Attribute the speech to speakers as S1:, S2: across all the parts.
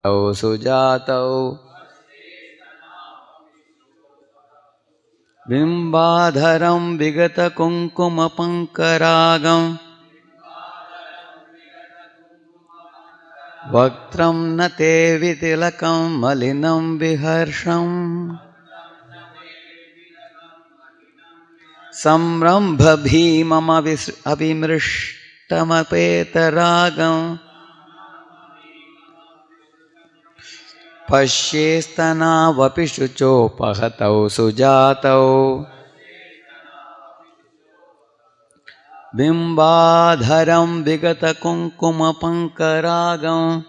S1: Tau Sujatau Bimbadharam Vigata Kunkuma Pankaragam Vaktram Nate Vitilakam Malinam Viharsham Samrambha Bhimam Avimrishtamapeta Pashyestana Vapishucho Pahatau Sujatau Bimbadharam Vigata Kunkuma Pankaragam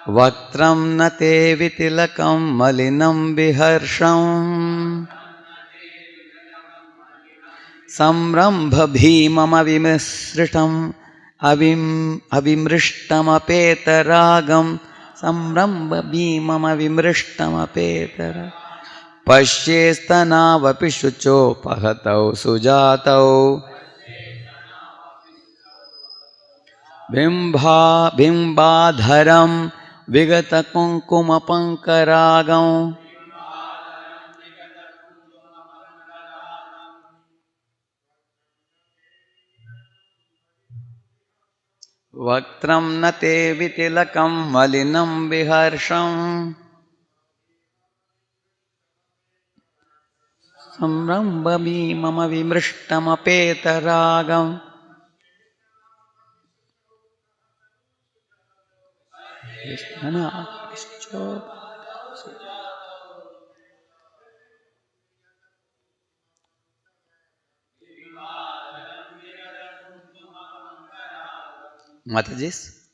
S1: Vaktram Nate Vitilakam Malinam Viharsham Samrambha Bhimam Avimrishtamapeta Samrambha Bhimam Avimrishtamapeta Pashyestana Vapishucho Pahatau Sujatau Bimbadharam Vigata Kunkuma Pankaragam Vaktram Nate Vitilakam Malinam Viharsham Samrambha Bhimam Avimrishtamapeta Matajis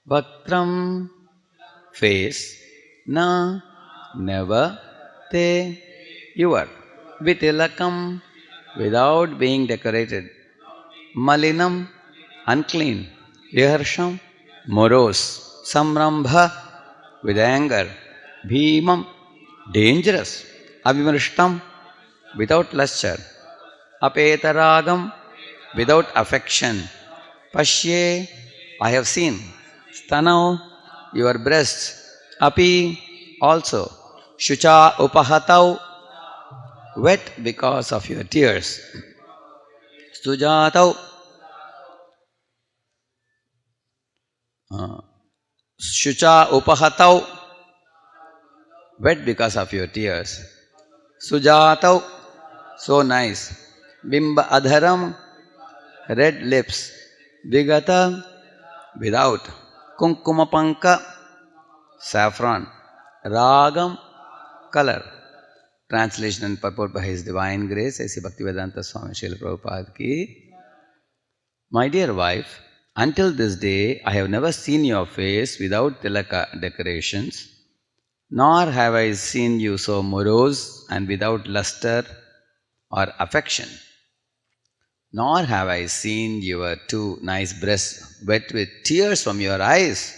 S1: Vaktram face na never te your Vitilakam without being decorated Malinam unclean Viharsham morose Samrambha with anger Bhimam dangerous Avimrishtam without luster Apetaragam without affection Pashye I have seen Stanau your breasts Api also Shucha upahatau wet because of your tears Sujatau Shucha upahatau wet because of your tears Sujatau so nice Bimba adharam red lips Vigata without Kunkumapanka saffron Ragam color. Translation and purport by His Divine Grace A.C. Bhaktivedanta Swami Srila Prabhupada ki. My dear wife, until this day I have never seen your face without tilaka decorations, nor have I seen you so morose and without luster or affection. Nor have I seen your two nice breasts wet with tears from your eyes,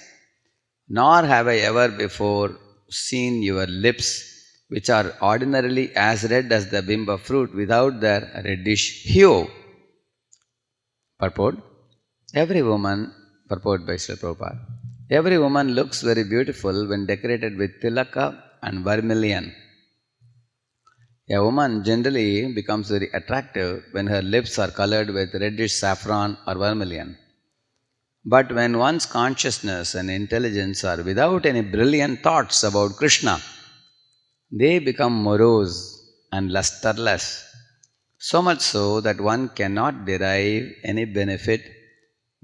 S1: nor have I ever before seen your lips, which are ordinarily as red as the bimba fruit without their reddish hue. Purport. Purport by Srila Prabhupada. Every woman looks very beautiful when decorated with tilaka and vermilion. A woman generally becomes very attractive when her lips are colored with reddish saffron or vermilion. But when one's consciousness and intelligence are without any brilliant thoughts about Krishna, they become morose and lusterless, so much so that one cannot derive any benefit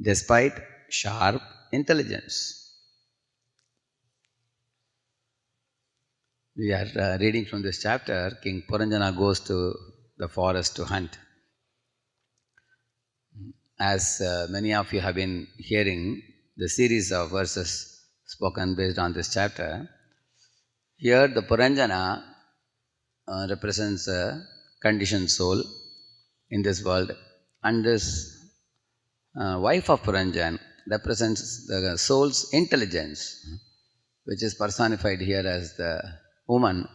S1: despite sharp intelligence. We are reading from this chapter. King Puranjana goes to the forest to hunt. As many of you have been hearing the series of verses spoken based on this chapter, here the Puranjana represents a conditioned soul in this world, and this wife of Puranjan represents the soul's intelligence, which is personified here as the woman,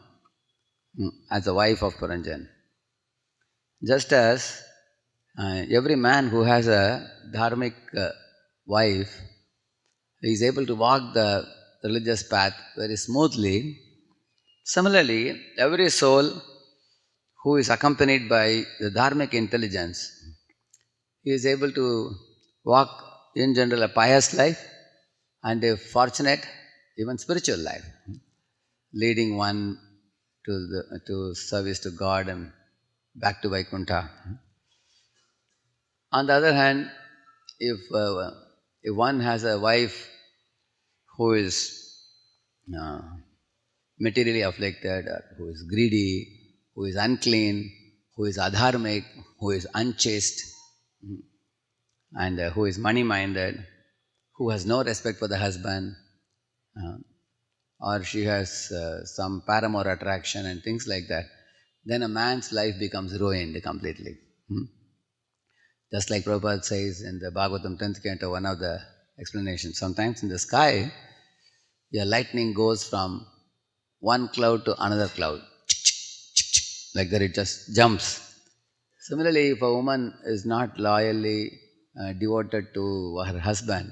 S1: as the wife of Puranjan. Just as Every man who has a dharmic wife is able to walk the religious path very smoothly. Similarly, every soul who is accompanied by the dharmic intelligence, he is able to walk in general a pious life and a fortunate, even spiritual life, leading one to service to God and back to Vaikuntha. On the other hand, if one has a wife who is uh, materially afflicted, or who is greedy, who is unclean, who is adharmic, who is unchaste, and who is money-minded, who has no respect for the husband, uh, or she has some paramour attraction and things like that, then a man's life becomes ruined completely. Just like Prabhupada says in the Bhagavatam 10th canto, one of the explanations, sometimes in the sky, your lightning goes from one cloud to another cloud. Like that, it just jumps. Similarly, if a woman is not loyally devoted to her husband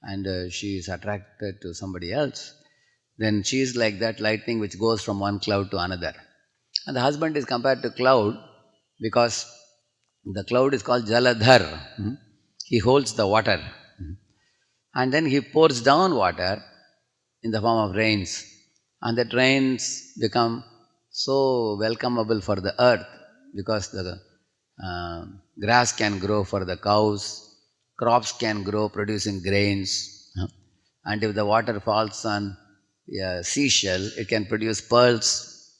S1: and she is attracted to somebody else, then she is like that lightning which goes from one cloud to another. And the husband is compared to cloud because the cloud is called Jaladhar. He holds the water. And then he pours down water in the form of rains. And that rains become so welcomeable for the earth because the grass can grow for the cows, crops can grow producing grains. And if the water falls on a seashell, it can produce pearls,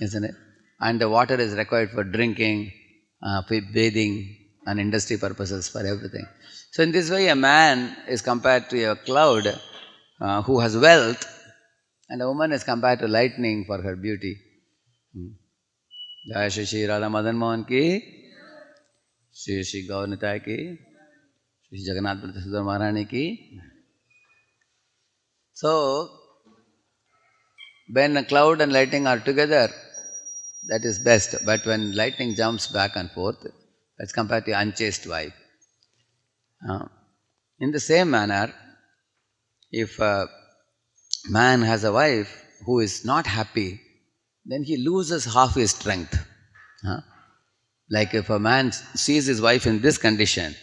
S1: isn't it? And the water is required for drinking, for bathing, and industry purposes, for everything. So in this way, a man is compared to a cloud who has wealth, and a woman is compared to lightning for her beauty. Jai Shri Shri Radha Madan Mohan ki, Shri Shri Gaurnitai ki, Shri Jagannath Baladev Subhadra Maharani ki. So, when a cloud and lightning are together, that is best. But when lightning jumps back and forth, that's compared to unchaste wife. In the same manner, if a man has a wife who is not happy, then he loses half his strength. Like if a man sees his wife in this condition,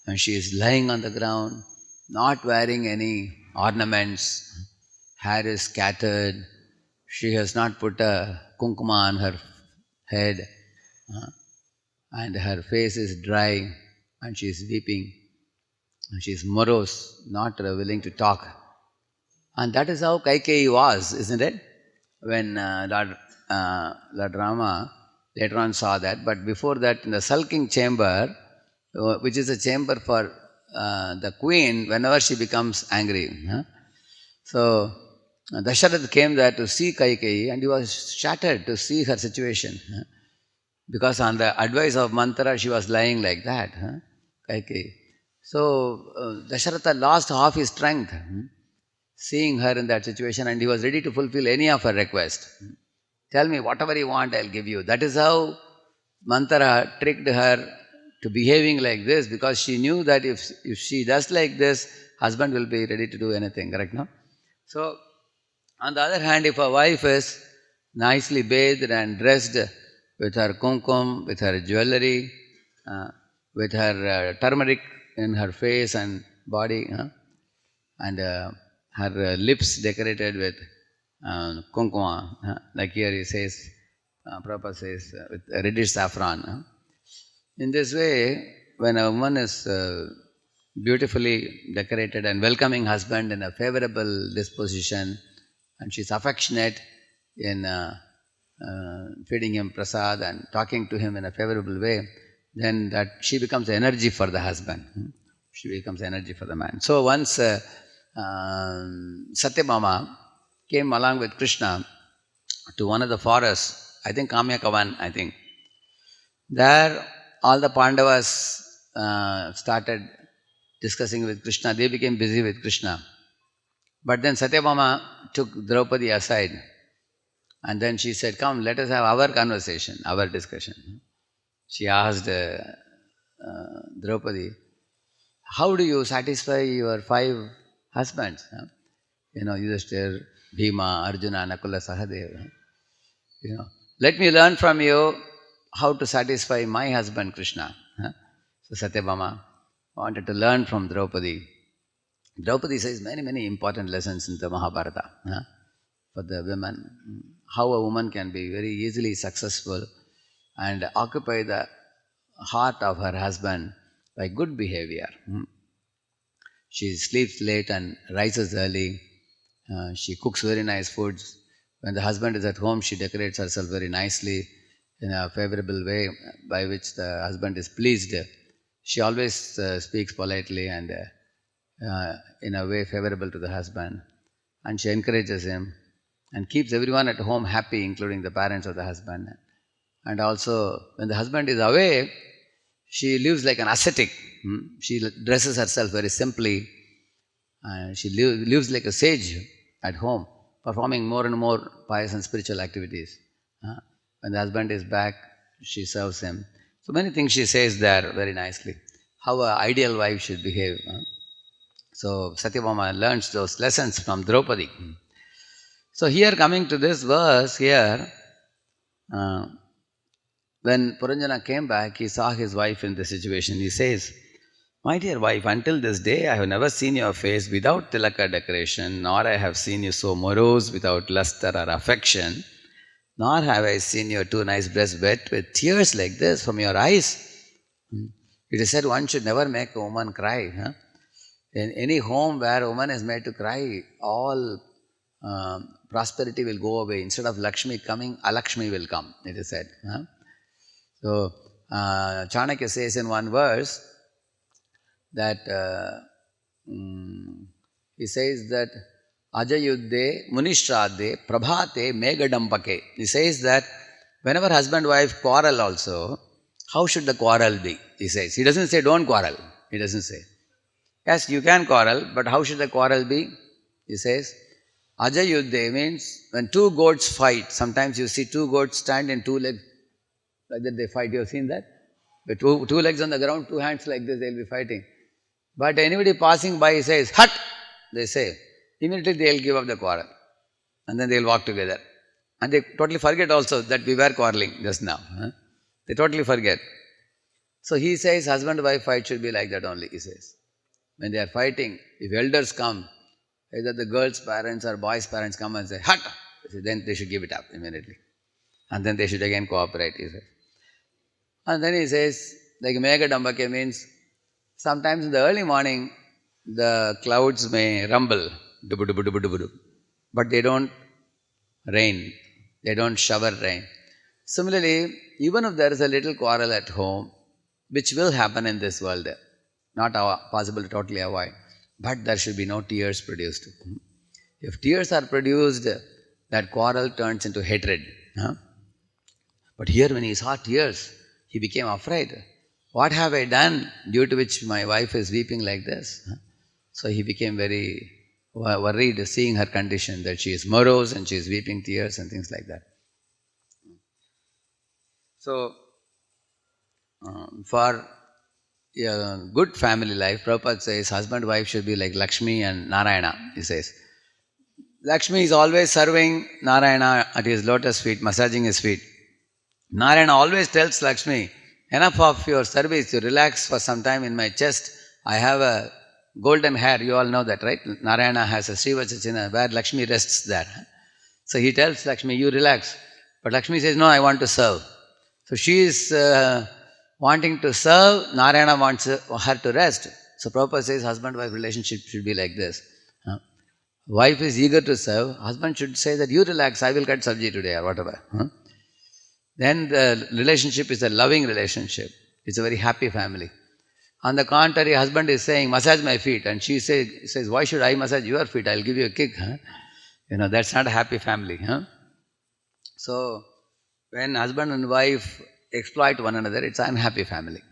S1: and she is lying on the ground, not wearing any ornaments, hair is scattered, she has not put a kunkuma on her head, and her face is dry, and she is weeping, and she is morose, not willing to talk. And that is how Kaikeyi was, isn't it? When Lord Rama later on saw that. But before that, in the sulking chamber, which is a chamber for the queen whenever she becomes angry. So Dasharatha came there to see Kaikeyi, and he was shattered to see her situation. Because on the advice of Manthara, she was lying like that, Kaikeyi. So Dasharatha lost half his strength seeing her in that situation, and he was ready to fulfill any of her request. Tell me whatever you want, I'll give you. That is how Manthara tricked her to behaving like this, because she knew that if she does like this, husband will be ready to do anything, correct, no? So, on the other hand, if a wife is nicely bathed and dressed with her kumkum, with her jewelry, with her turmeric in her face and body, and her lips decorated with kunkuma, like here he says, Prabhupada says, with reddish saffron. In this way, when a woman is beautifully decorated and welcoming husband in a favorable disposition, and she's affectionate in feeding him prasad and talking to him in a favorable way, then that she becomes energy for the husband. She becomes energy for the man. So once Satyabhama came along with Krishna to one of the forests, I think Kamyakavan, I think. There all the Pandavas started discussing with Krishna. They became busy with Krishna. But then Satyabhama took Draupadi aside, and then she said, come, let us have our conversation, our discussion. She asked Draupadi, how do you satisfy your 5 husbands? Yudhishthir, Bhima, Arjuna, Nakula, Sahadeva. Let me learn from you how to satisfy my husband Krishna. So Satyabhama wanted to learn from Draupadi. Draupadi says many, many important lessons in the Mahabharata for the women. How a woman can be very easily successful and occupy the heart of her husband by good behavior. She sleeps late and rises early. She cooks very nice foods. When the husband is at home, she decorates herself very nicely in a favorable way by which the husband is pleased. She always speaks politely and in a way favorable to the husband. And she encourages him and keeps everyone at home happy, including the parents of the husband. And also, when the husband is away, she lives like an ascetic. She dresses herself very simply. She lives like a sage at home, performing more and more pious and spiritual activities. When the husband is back, she serves him. So many things she says there very nicely. How an ideal wife should behave. So Satyabhama learns those lessons from Draupadi. So here, coming to this verse here, when Puranjana came back, he saw his wife in this situation. He says, "My dear wife, until this day I have never seen your face without tilaka decoration, nor I have seen you so morose without luster or affection, nor have I seen your 2 nice breasts wet with tears like this from your eyes." It is said one should never make a woman cry. In any home where a woman is made to cry, all prosperity will go away. Instead of Lakshmi coming, Alakshmi will come, it is said. So, Chanakya says in one verse that he says that Ajayuddhe Munishradhe Prabhate Megadampake. He says that whenever husband wife quarrel also, how should the quarrel be? He says. He doesn't say don't quarrel. He doesn't say. Yes, you can quarrel, but how should the quarrel be? He says, Ajayuddhe means when 2 goats fight, sometimes you see 2 goats stand in 2 legs, like that they fight. You have seen that? With two legs on the ground, 2 hands like this, they'll be fighting. But anybody passing by says, "Hut!" they say. Immediately they'll give up the quarrel. And then they'll walk together. And they totally forget also that we were quarreling just now. They totally forget. So he says, husband and wife fight should be like that only, he says. When they are fighting, if elders come, either the girl's parents or boy's parents come and say, "Hut!" then they should give it up immediately. And then they should again cooperate, he says. And then he says, like Megadambake means, sometimes in the early morning, the clouds may rumble, but they don't rain, they don't shower rain. Similarly, even if there is a little quarrel at home, which will happen in this world, not possible to totally avoid, but there should be no tears produced. If tears are produced, that quarrel turns into hatred. But here when he saw tears, he became afraid. What have I done due to which my wife is weeping like this? So he became very worried seeing her condition, that she is morose and she is weeping tears and things like that. So, for a good family life, Prabhupada says husband wife should be like Lakshmi and Narayana, he says. Lakshmi is always serving Narayana at his lotus feet, massaging his feet. Narayana always tells Lakshmi, "Enough of your service, you relax for some time in my chest. I have a golden hair," you all know that, right? Narayana has a Srivachachina where Lakshmi rests there. So he tells Lakshmi, "You relax." But Lakshmi says, "No, I want to serve." So she is wanting to serve, Narayana wants her to rest. So Prabhupada says husband-wife relationship should be like this. Wife is eager to serve, husband should say that, "You relax, I will cut sabji today," or whatever. Then the relationship is a loving relationship. It's a very happy family. On the contrary, husband is saying, "Massage my feet," and she says, "Why should I massage your feet? I'll give you a kick." That's not a happy family. So, when husband and wife exploit one another, it's an unhappy family.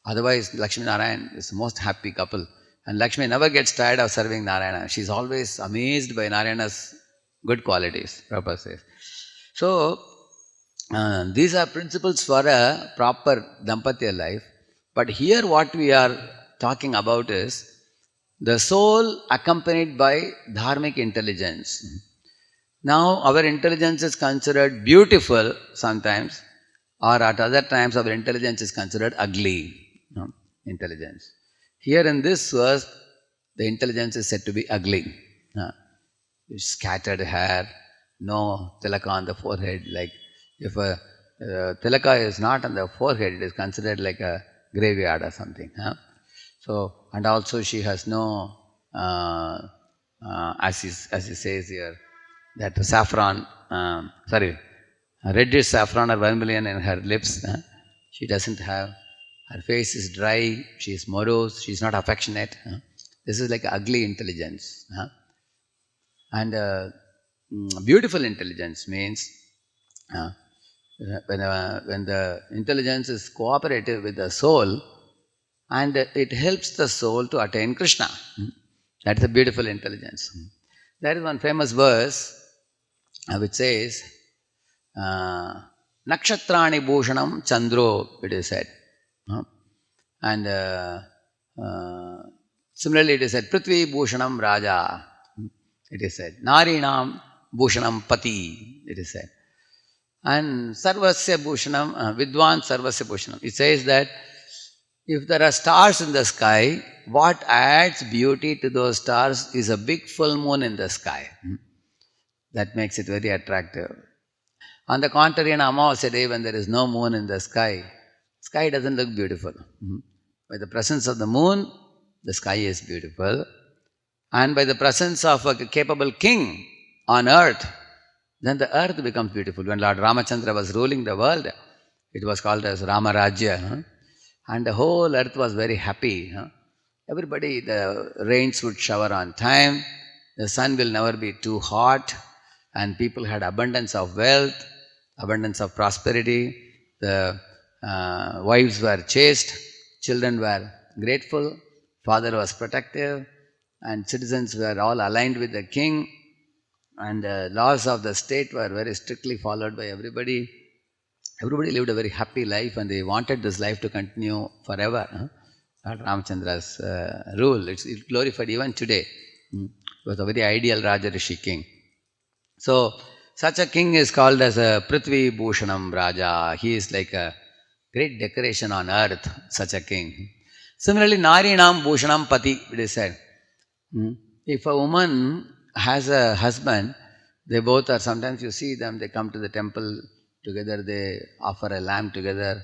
S1: Otherwise, Lakshmi Narayan is the most happy couple. And Lakshmi never gets tired of serving Narayana. She's always amazed by Narayana's good qualities, Prabhupada says. So, these are principles for a proper Dampatya life. But here what we are talking about is the soul accompanied by dharmic intelligence. Now our intelligence is considered beautiful sometimes, or at other times our intelligence is considered ugly. Intelligence. Here in this verse, the intelligence is said to be ugly. Scattered hair, no tilaka on the forehead. Like if a tilaka is not on the forehead, it is considered like a graveyard or something. So, and also she has no, as he says here, that saffron, reddish saffron or vermilion in her lips. She doesn't have. Her face is dry. She is morose. She is not affectionate. This is like ugly intelligence. And beautiful intelligence means when the intelligence is cooperative with the soul, and it helps the soul to attain Krishna. That is a beautiful intelligence. There is one famous verse which says, Nakshatrani Bhushanam Chandro, it is said. And similarly it is said, Prithvi Bhushanam Raja, it is said. Narinam Bhushanam Pati, it is said. And Sarvasya Bhushanam, Vidwan Sarvasya Bhushanam. It says that if there are stars in the sky, what adds beauty to those stars is a big full moon in the sky. That makes it very attractive. On the contrary, on Amavasya day when there is no moon in the sky doesn't look beautiful. By the presence of the moon, the sky is beautiful. And by the presence of a capable king on earth, then the earth becomes beautiful. When Lord Ramachandra was ruling the world, it was called as Ramarajya. And the whole earth was very happy. Everybody, the rains would shower on time, the sun will never be too hot, and people had abundance of wealth, abundance of prosperity. The wives were chaste, children were grateful, father was protective, and citizens were all aligned with the king, and the laws of the state were very strictly followed by everybody. Everybody lived a very happy life, and they wanted this life to continue forever. Lord Ramachandra's rule, it's glorified even today. It was a very ideal Raja Rishi king. So, such a king is called as a Prithvi Bhushanam Raja. He is like a great decoration on earth, such a king. Similarly, Narinam Bhushanam Pati, it is said. If a woman has a husband, they both are, sometimes you see them, they come to the temple together, they offer a lamb together,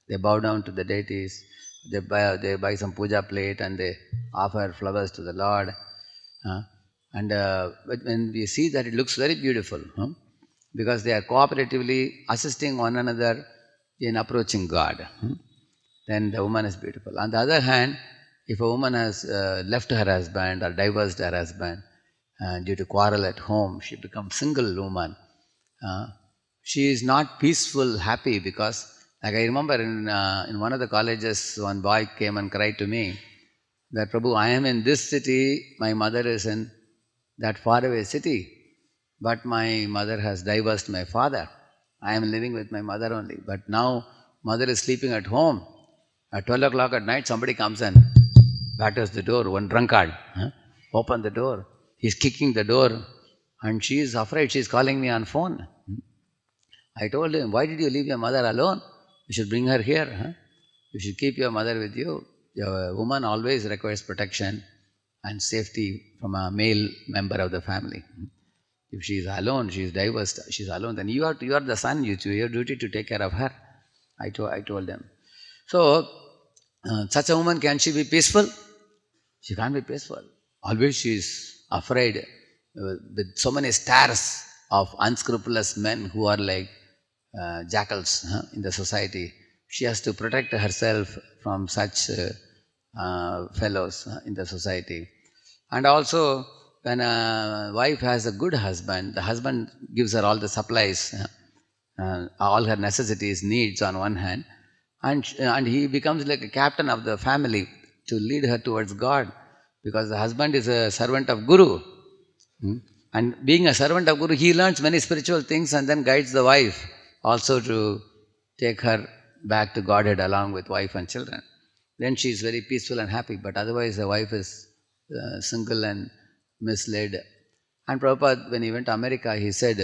S1: they bow down to the deities, they buy some puja plate and they offer flowers to the Lord. And when we see that, it looks very beautiful, because they are cooperatively assisting one another in approaching God. Then the woman is beautiful. On the other hand, if a woman has left her husband or divorced her husband due to quarrel at home, she becomes single woman. She is not peaceful, happy, because like I remember in one of the colleges, one boy came and cried to me that, Prabhu, I am in this city, my mother is in that faraway city, but my mother has divorced my father. I am living with my mother only, but now mother is sleeping at home. At 12 o'clock at night, somebody comes and batters the door, one drunkard. Open the door. He's kicking the door, and she is afraid. She is calling me on phone. I told him, why did you leave your mother alone? You should bring her here. You should keep your mother with you. Your woman always requires protection and safety from a male member of the family. If she is alone, she is divorced, she is alone, then you are the son, you have duty to take care of her. I told them. So, such a woman, can she be peaceful? She can't be peaceful. Always she is afraid with so many stares of unscrupulous men who are like jackals in the society. She has to protect herself from such fellows in the society. And also, when a wife has a good husband, the husband gives her all the supplies, all her necessities, needs on one hand, and he becomes like a captain of the family to lead her towards God, because the husband is a servant of Guru. And being a servant of Guru, he learns many spiritual things and then guides the wife also to take her back to Godhead along with wife and children. then she is very peaceful and happy. But otherwise, the wife is single and misled. And Prabhupada, when he went to America, he said,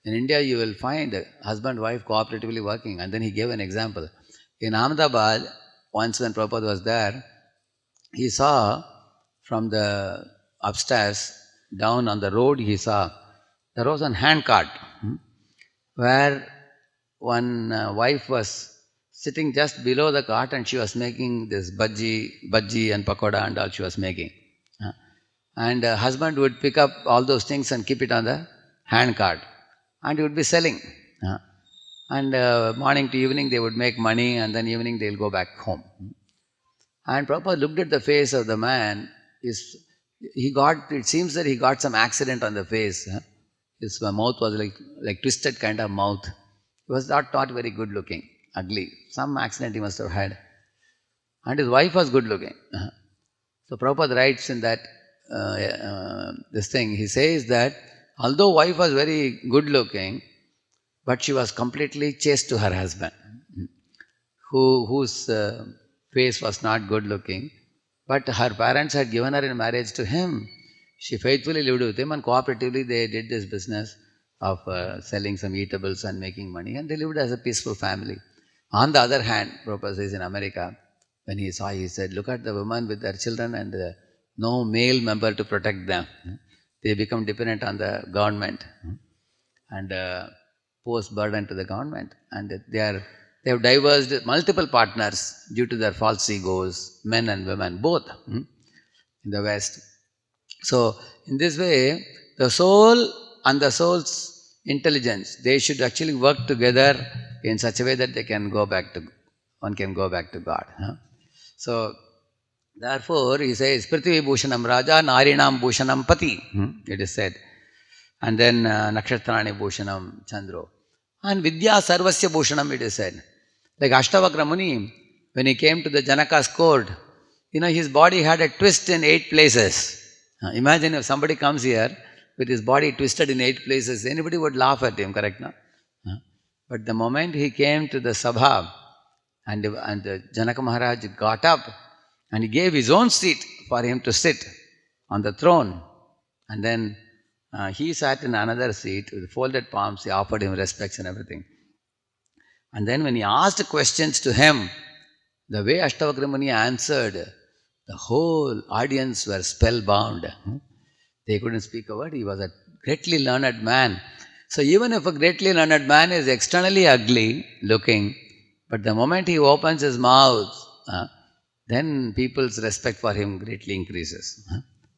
S1: in India you will find husband wife cooperatively working. And then he gave an example. In Ahmedabad, once when Prabhupada was there, he saw from the upstairs down on the road, he saw there was a hand cart where one wife was sitting just below the cart and she was making this bhaji and pakoda and all she was making. And husband would pick up all those things and keep it on the hand cart and he would be selling. And morning to evening they would make money and then evening they'll go back home. And Prabhupada looked at the face of the man. It seems that he got some accident on the face. His mouth was like twisted kind of mouth. He was not very good looking, ugly. Some accident he must have had. And his wife was good looking. So Prabhupada writes in that this thing, he says that although wife was very good looking, but she was completely chaste to her husband, whose face was not good looking, but her parents had given her in marriage to him. She faithfully lived with him and cooperatively they did this business of selling some eatables and making money, and they lived as a peaceful family. On the other hand, Prabhupada says in America, when he saw, he said, look at the women with their children and no male member to protect them. They become dependent on the government and pose burden to the government. And they have divorced multiple partners due to their false egos, men and women, both in the West. So, in this way, the soul and the soul's intelligence, they should actually work together in such a way that one can go back to God. So, therefore, he says, Prithvi Bhushanam Raja, Narinam Bhushanam Pati, it is said. And then Nakshatrani Bhushanam Chandro. And Vidya Sarvasya Bhushanam, it is said. Like Ashtavakra Muni, when he came to the Janaka's court, his body had a twist in 8 places. Imagine if somebody comes here with his body twisted in 8 places, anybody would laugh at him, correct? No? But the moment he came to the Sabha, and the Janaka Maharaj got up and he gave his own seat for him to sit on the throne. And then he sat in another seat with folded palms. He offered him respects and everything. And then when he asked questions to him, the way Ashtavakra Muni answered, the whole audience were spellbound. They couldn't speak a word. He was a greatly learned man. So even if a greatly learned man is externally ugly looking, but the moment he opens his mouth, then people's respect for him greatly increases.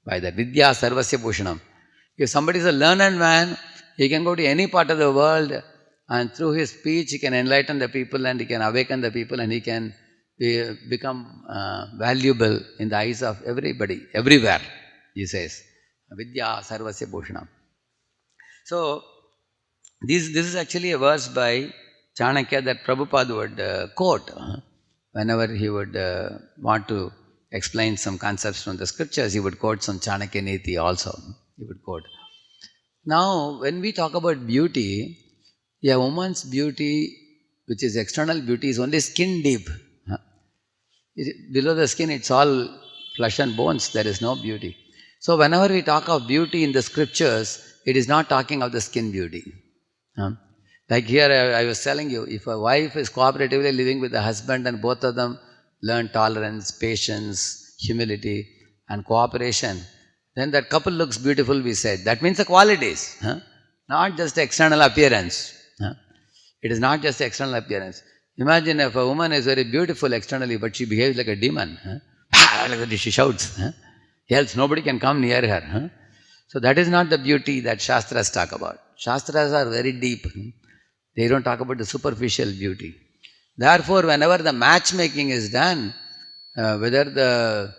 S1: By that Vidya Sarvasya Bhushanam. If somebody is a learned man, he can go to any part of the world and through his speech he can enlighten the people and he can awaken the people and he can become valuable in the eyes of everybody, everywhere, he says. Vidya Sarvasya Bhushanam. So, this is actually a verse by Chanakya that Prabhupada would quote whenever he would want to explain some concepts from the scriptures. He would quote some Chanakya Niti also. He would quote. Now, when we talk about beauty, a woman's beauty, which is external beauty, is only skin deep. Below the skin, it's all flesh and bones. There is no beauty. So, whenever we talk of beauty in the scriptures, it is not talking of the skin beauty. Like here, I was telling you, if a wife is cooperatively living with the husband and both of them learn tolerance, patience, humility, and cooperation, then that couple looks beautiful, we said. That means the qualities, not just the external appearance. It is not just the external appearance. Imagine if a woman is very beautiful externally, but she behaves like a demon. Like that she shouts. Else nobody can come near her. So that is not the beauty that Shastras talk about. Shastras are very deep. They don't talk about the superficial beauty. Therefore, whenever the matchmaking is done, whether the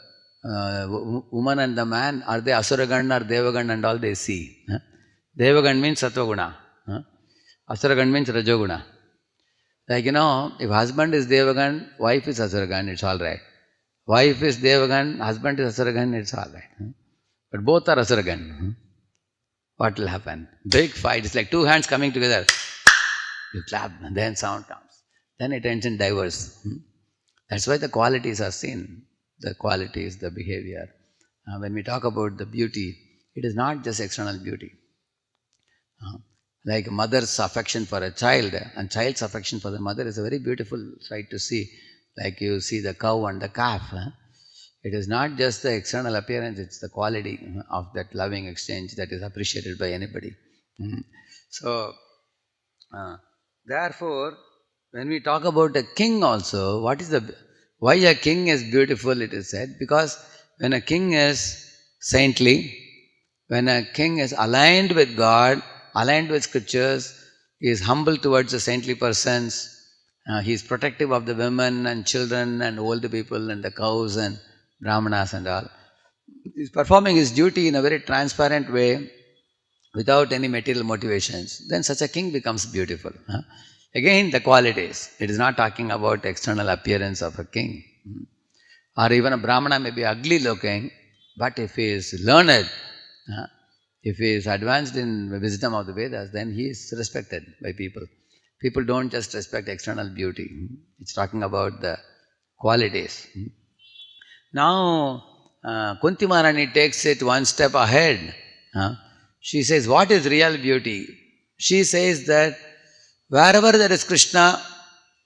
S1: woman and the man, are they Asuragan or Devagan and all, they see. Devagan means Satvaguna. Asuragan means Rajoguna. Like, if husband is Devagan, wife is Asuragan, it's all right. Wife is Devagan, husband is Asuragan, it's all right. But both are Asuragan. What will happen? Big fight. It's like two hands coming together. You clap and then sound comes. Then it ends in divorce. That's why the qualities are seen. The qualities, the behavior. When we talk about the beauty, it is not just external beauty. Like mother's affection for a child and child's affection for the mother is a very beautiful sight to see. Like you see the cow and the calf. It is not just the external appearance, it's the quality of that loving exchange that is appreciated by anybody. So, therefore, when we talk about a king also, why a king is beautiful, it is said, because when a king is saintly, when a king is aligned with God, aligned with scriptures, he is humble towards the saintly persons, he is protective of the women and children and old people and the cows and brahmanas and all. He is performing his duty in a very transparent way without any material motivations. Then such a king becomes beautiful. Again, the qualities. It is not talking about external appearance of a king. Or even a brahmana may be ugly looking, but if he is learned, if he is advanced in the wisdom of the Vedas, then he is respected by people. People don't just respect external beauty. It's talking about the qualities. Now, Kunti Maharani takes it one step ahead. She says, what is real beauty? She says that wherever there is Krishna,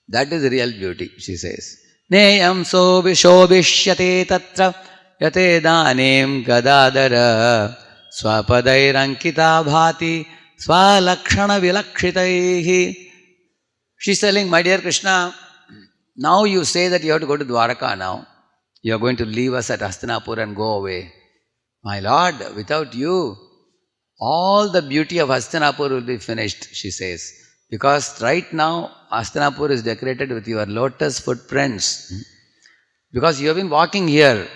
S1: that is real beauty, she says. Neyam shobhishyate tatra yate danim gadadara swapadairankita bhati swalakshana vilakshitaihi. She's telling, my dear Krishna, now you say that you have to go to Dwaraka now. You are going to leave us at Hastinapur and go away. My Lord, without you, all the beauty of Hastinapur will be finished, she says. Because right now, Hastinapur is decorated with your lotus footprints. Because you have been walking here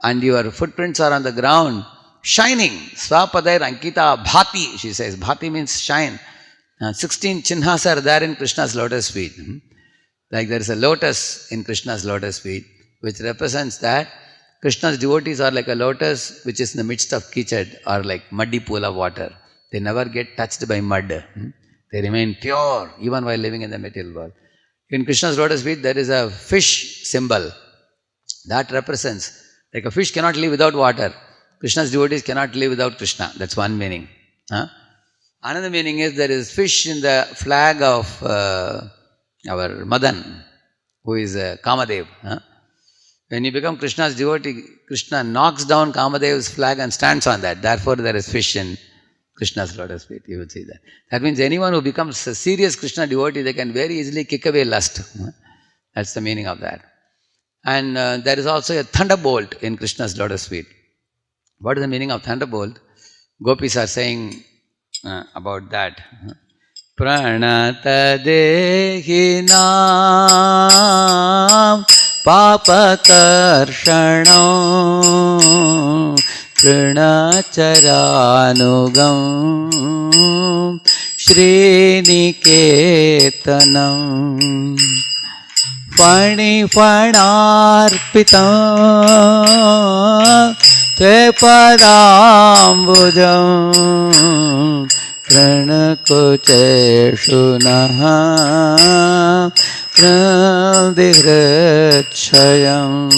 S1: and your footprints are on the ground, shining. Swapadai Ankita Bhati, she says. Bhati means shine. 16 chinhas are there in Krishna's lotus feet. Like there is a lotus in Krishna's lotus feet, which represents that Krishna's devotees are like a lotus which is in the midst of kichad or like muddy pool of water. They never get touched by mud. They remain pure even while living in the material world. In Krishna's lotus feet there is a fish symbol. That represents, like a fish cannot live without water. Krishna's devotees cannot live without Krishna. That's one meaning. Another meaning is there is fish in the flag of our Madan, who is Kamadev. When you become Krishna's devotee, Krishna knocks down Kamadev's flag and stands on that. Therefore, there is fish in Krishna's lotus feet. You will see that. That means anyone who becomes a serious Krishna devotee, they can very easily kick away lust. That's the meaning of that. And there is also a thunderbolt in Krishna's lotus feet. What is the meaning of thunderbolt? Gopis are saying about that. Pranata dehinam papakarshanam pranacharanugam sriniketanam Panifanarpitam te padambujam pranakucheshu naha prandihrachayam.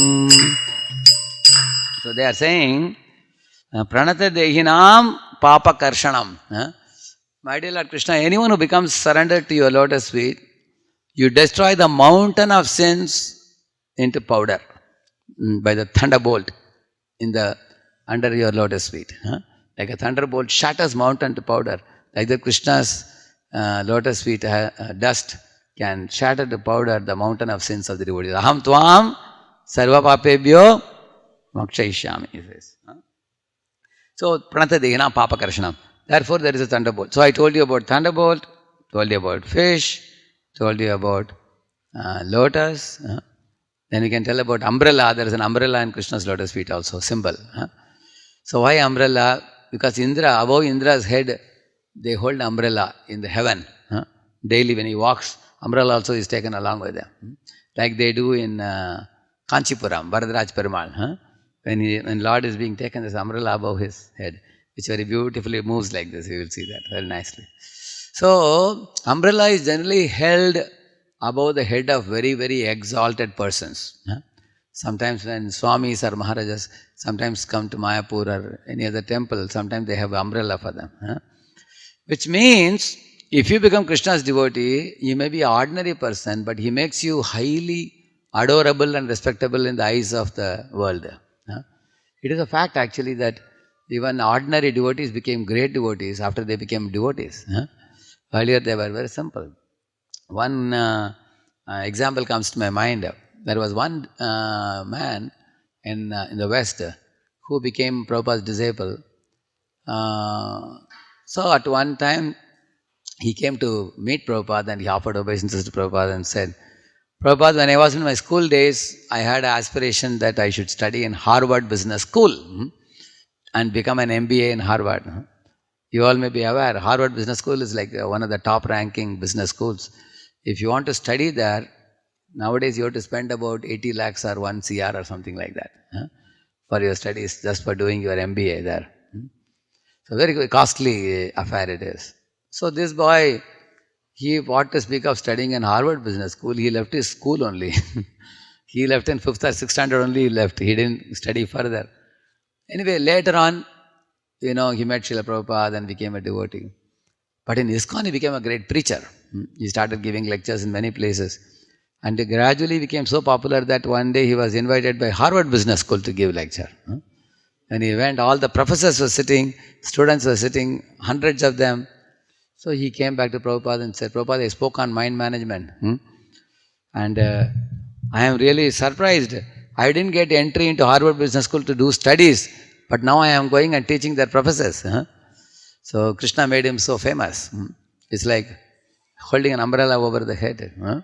S1: So they are saying, pranata dehinam papa karshanam. My dear Lord Krishna, anyone who becomes surrendered to your lotus feet, you destroy the mountain of sins into powder by the thunderbolt under your lotus feet. Like a thunderbolt shatters mountain to powder. Like the Krishna's lotus feet dust can shatter to powder the mountain of sins of the devotees. Aham tvam sarva papebhyo mokshayishyami, he says. So, pranata dehina papa karshanam. Therefore, there is a thunderbolt. So, I told you about thunderbolt, told you about fish, told you about lotus. Then we can tell about umbrella. There is an umbrella in Krishna's lotus feet also, symbol. So why umbrella? Because Indra, above Indra's head, they hold umbrella in the heaven. Daily when he walks, umbrella also is taken along with them. Like they do in Kanchipuram, Varadaraj Perumal. When Lord is being taken, there's umbrella above his head, which very beautifully moves like this. You will see that very nicely. So, umbrella is generally held above the head of very, very exalted persons. Sometimes when Swamis or Maharajas sometimes come to Mayapur or any other temple, sometimes they have umbrella for them. Which means, if you become Krishna's devotee, you may be an ordinary person, but he makes you highly adorable and respectable in the eyes of the world. It is a fact actually that even ordinary devotees became great devotees after they became devotees. Earlier they were very simple. One example comes to my mind. There was one man in the West who became Prabhupada's disciple. So at one time he came to meet Prabhupada and he offered obeisances to Prabhupada and said, Prabhupada, when I was in my school days, I had an aspiration that I should study in Harvard Business School and become an MBA in Harvard. You all may be aware, Harvard Business School is like one of the top ranking business schools. If you want to study there, nowadays you have to spend about 80 lakhs or 1 CR or something like that for your studies, just for doing your MBA there. So very costly affair it is. So this boy, what to speak of studying in Harvard Business School, he left his school only. He left in 5th or 6th standard only he left. He didn't study further. Anyway, later on, he met Srila Prabhupada and became a devotee. But in ISKCON, he became a great preacher. He started giving lectures in many places. And he gradually became so popular that one day he was invited by Harvard Business School to give lecture. When he went, all the professors were sitting, students were sitting, hundreds of them. So he came back to Prabhupada and said, Prabhupada, I spoke on mind management. And I am really surprised. I didn't get entry into Harvard Business School to do studies, but now I am going and teaching their professors. So Krishna made him so famous. It's like holding an umbrella over the head.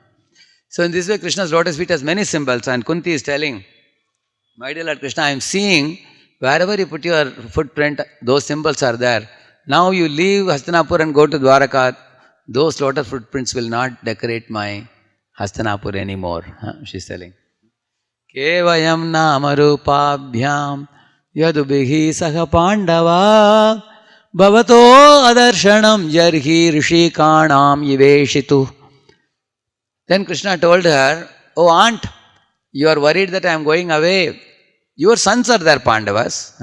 S1: So in this way, Krishna's lotus feet has many symbols, and Kunti is telling, my dear Lord Krishna, I am seeing wherever you put your footprint, those symbols are there. Now you leave Hastinapur and go to Dwaraka, those lotus footprints will not decorate my Hastinapur anymore. She's telling. Kevayam namarupabhyam yadubihi saha pandava bhavato adarshanam jarhi rishikanam yiveshitu. Then Krishna told her, oh aunt, you are worried that I am going away. Your sons are there, Pandavas.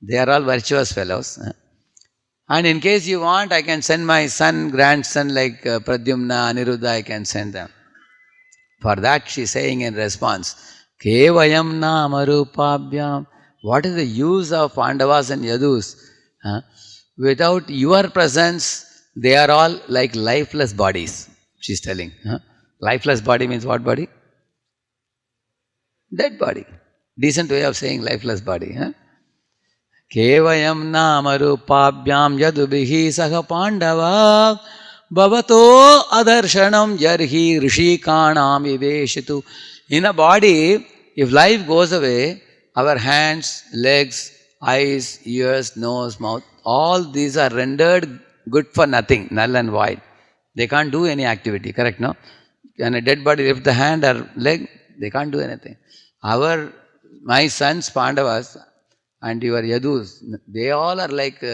S1: They are all virtuous fellows. And in case you want, I can send my son, grandson like Pradyumna, Aniruddha, I can send them. For that she is saying in response, Kevayam namarupabhyam. What is the use of Pandavas and Yadus? Without your presence, they are all like lifeless bodies, she is telling. Lifeless body means what body? Dead body. Decent way of saying lifeless body. Kevayam namarupabhyam yadubihi saha pandava bhavato adarshanam jarhi rishikanam iveshitu. In a body, if life goes away, our hands, legs, eyes, ears, nose, mouth, all these are rendered good for nothing, null and void. They can't do any activity, correct, no? When a dead body lift the hand or leg, they can't do anything. My sons, Pandavas, and your Yadus, they all are like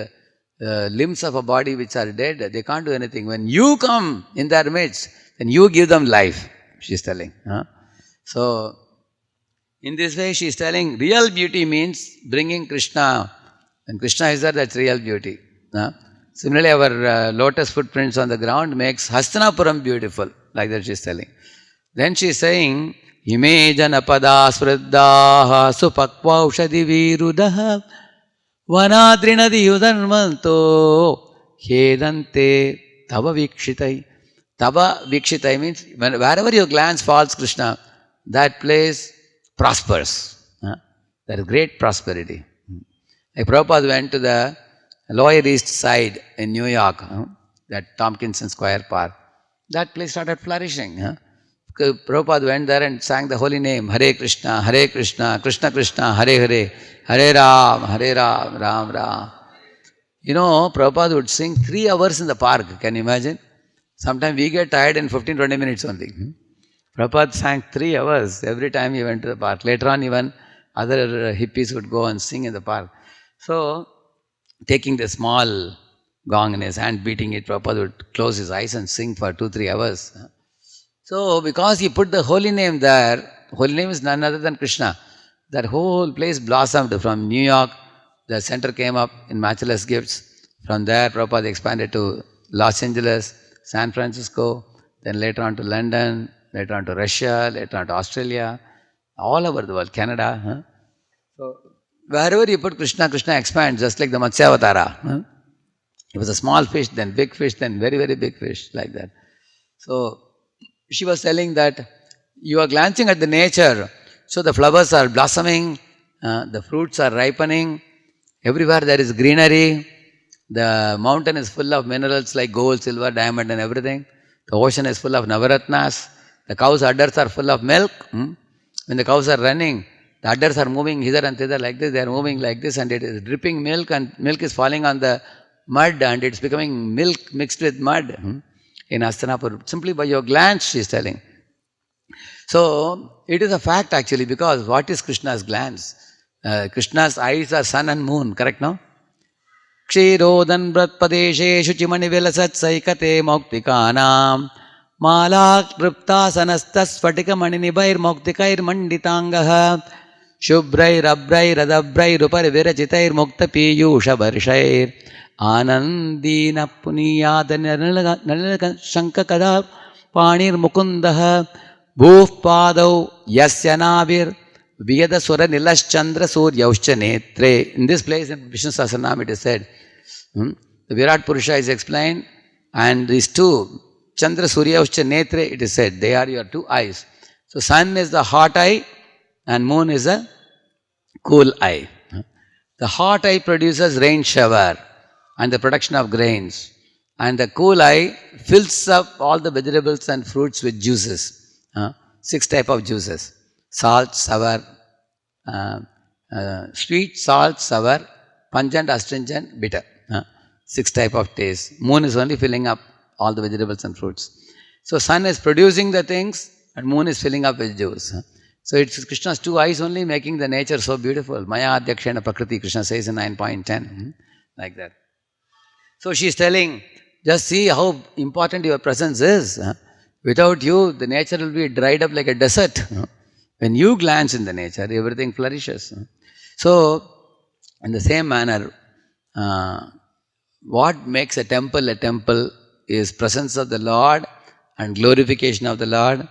S1: limbs of a body which are dead. They can't do anything. When you come in their midst, then you give them life, she is telling. So, in this way, she is telling real beauty means bringing Krishna. When Krishna is there, that's real beauty. Similarly, our lotus footprints on the ground makes Hastinapuram beautiful. Like that she is telling. Then she is saying, Ime janapada spriddhaha supakvaushadi virudaha vanadrinadi yudanmanto hedante tava vikshitai. Tava vikshitai means wherever your glance falls, Krishna, that place prospers. There is great prosperity. Like Prabhupada went to the Lower East Side in New York, that Tompkinson Square Park. That place started flourishing. Prabhupada went there and sang the holy name, Hare Krishna, Krishna Krishna, Hare Hare, Hare Ram, Ram Ram. Prabhupada would sing 3 hours in the park, can you imagine? Sometimes we get tired in 15-20 minutes only. Prabhupada sang 3 hours every time he went to the park. Later on, even other hippies would go and sing in the park. So, taking the small gong in his hand, beating it, Prabhupada would close his eyes and sing for 2-3 hours. So because he put the holy name there, holy name is none other than Krishna. That whole place blossomed from New York. The center came up in matchless gifts. From there, Prabhupada expanded to Los Angeles, San Francisco, then later on to London, later on to Russia, later on to Australia, all over the world, Canada. So wherever you put Krishna, Krishna expands, just like the Matsyavatara. It was a small fish, then big fish, then very, very big fish, like that. So she was telling that you are glancing at the nature, so the flowers are blossoming, the fruits are ripening, everywhere there is greenery, the mountain is full of minerals like gold, silver, diamond and everything. The ocean is full of navaratnas. The cows' udders are full of milk. When the cows are running, the udders are moving hither and thither like this, they are moving like this and it is dripping milk and milk is falling on the mud and it's becoming milk mixed with mud in Hastinapur. Simply by your glance, she is telling. So, it is a fact actually, because what is Krishna's glance? Krishna's eyes are sun and moon, correct now? Kshirodan Bratpadeshe Shuchimani Vilasat Saikate Moktikanam Malak Triptasanastas Sfatika Maninibair Moktikair Manditangaha Shubhrair Abhrair Radabhrair Rupar Virajitair Mokta Piyusha Varshair Anandina Puniyada Nalaka Shankakada Panir Mukundaha Bhuf Padau Yasyanavir Vyada Sura Nilash Chandra Suryauscha Netre. In this place in Vishnu Sahasranam it is said, the Virat Purusha is explained, and these two, Chandra Suryauscha Netre, it is said, they are your two eyes. So sun is the hot eye and moon is a cool eye. The hot eye produces rain shower and the production of grains, and the cool eye fills up all the vegetables and fruits with juices. 6 types of juices: salt, sour, sweet, salt, sour, pungent, astringent, bitter. 6 types of taste. Moon is only filling up all the vegetables and fruits. So sun is producing the things and moon is filling up with juice. So it's Krishna's two eyes only making the nature so beautiful. Maya Adhyakshena Prakriti, Krishna says in 9.10. Like that. So she's telling, just see how important your presence is. Without you, the nature will be dried up like a desert. When you glance in the nature, everything flourishes. So, in the same manner, what makes a temple is presence of the Lord and glorification of the Lord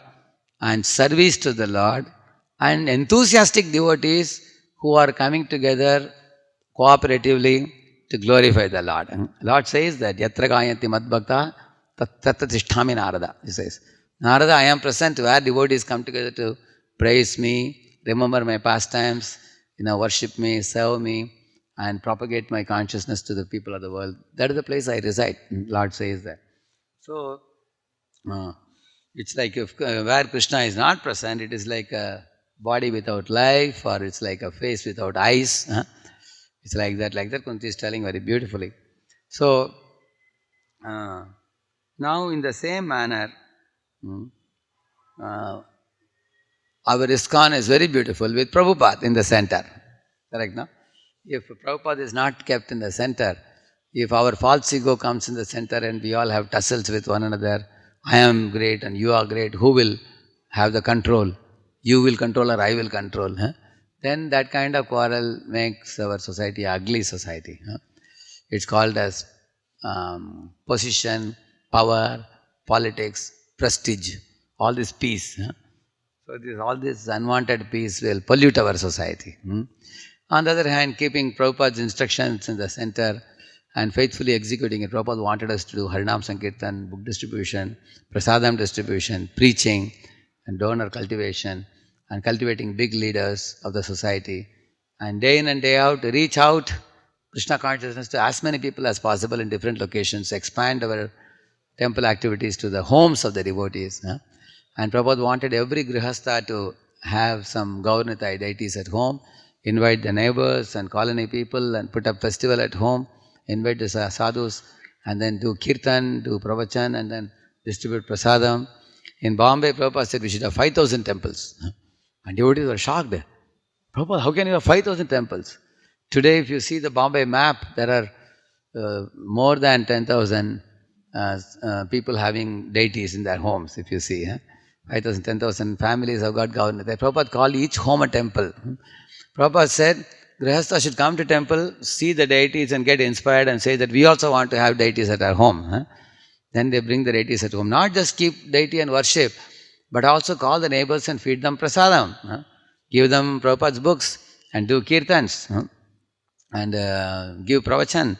S1: and service to the Lord and enthusiastic devotees who are coming together cooperatively to glorify the Lord. Lord says that Yatra Gayanti Madbhakta Tatta Tisthami Narada. He says, Narada, I am present where devotees come together to praise me, remember my pastimes, worship me, serve me, and propagate my consciousness to the people of the world. That is the place I reside. Lord says that. So, it's like if where Krishna is not present, it is like a body without life, or it's like a face without eyes. It's like that, Kunti is telling very beautifully. So, now in the same manner, our ISKCON is very beautiful with Prabhupada in the center. Correct, no? If Prabhupada is not kept in the center, if our false ego comes in the center and we all have tussles with one another, I am great and you are great, who will have the control? You will control or I will control? Then that kind of quarrel makes our society an ugly society. It's called as position, power, politics, prestige, all this peace. So all this unwanted peace will pollute our society. On the other hand, keeping Prabhupada's instructions in the center and faithfully executing it, Prabhupada wanted us to do Harinam Sankirtan, book distribution, prasadam distribution, preaching, and donor cultivation, and cultivating big leaders of the society. And day in and day out, reach out Krishna consciousness to as many people as possible in different locations, expand our temple activities to the homes of the devotees. And Prabhupada wanted every grihastha to have some Gaurnitai deities at home, invite the neighbors and colony people and put up festival at home, invite the sadhus and then do kirtan, do pravachan and then distribute prasadam. In Bombay, Prabhupada said we should have 5,000 temples. And devotees were shocked. Prabhupada, how can you have 5,000 temples? Today, if you see the Bombay map, there are more than 10,000 people having deities in their homes, if you see. 5,000, 10,000 families have got Gavanita. Prabhupada called each home a temple. Prabhupada said, Grihastha should come to temple, see the deities and get inspired and say that we also want to have deities at our home. Then they bring the deities at home. Not just keep deity and worship, but also call the neighbors and feed them prasadam. Give them Prabhupada's books and do kirtans and give pravachan.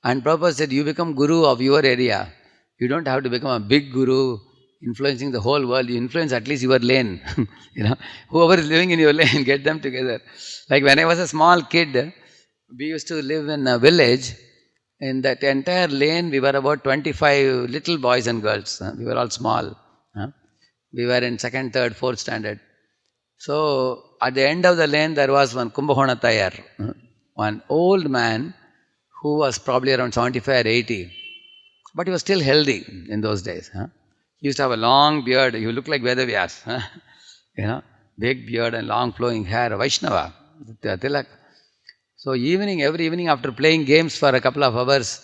S1: And Prabhupada said, you become guru of your area. You don't have to become a big guru influencing the whole world. You influence at least your lane. Whoever is living in your lane, get them together. Like when I was a small kid, we used to live in a village. In that entire lane, we were about 25 little boys and girls. We were all small. We were in 2nd, 3rd, 4th standard. So at the end of the lane, there was one Kumbhakona Tayar, one old man who was probably around 75 or 80. But he was still healthy in those days. He used to have a long beard. He looked like Vedavyas. Big beard and long flowing hair, Vaishnava, Tilak. So every evening after playing games for a couple of hours,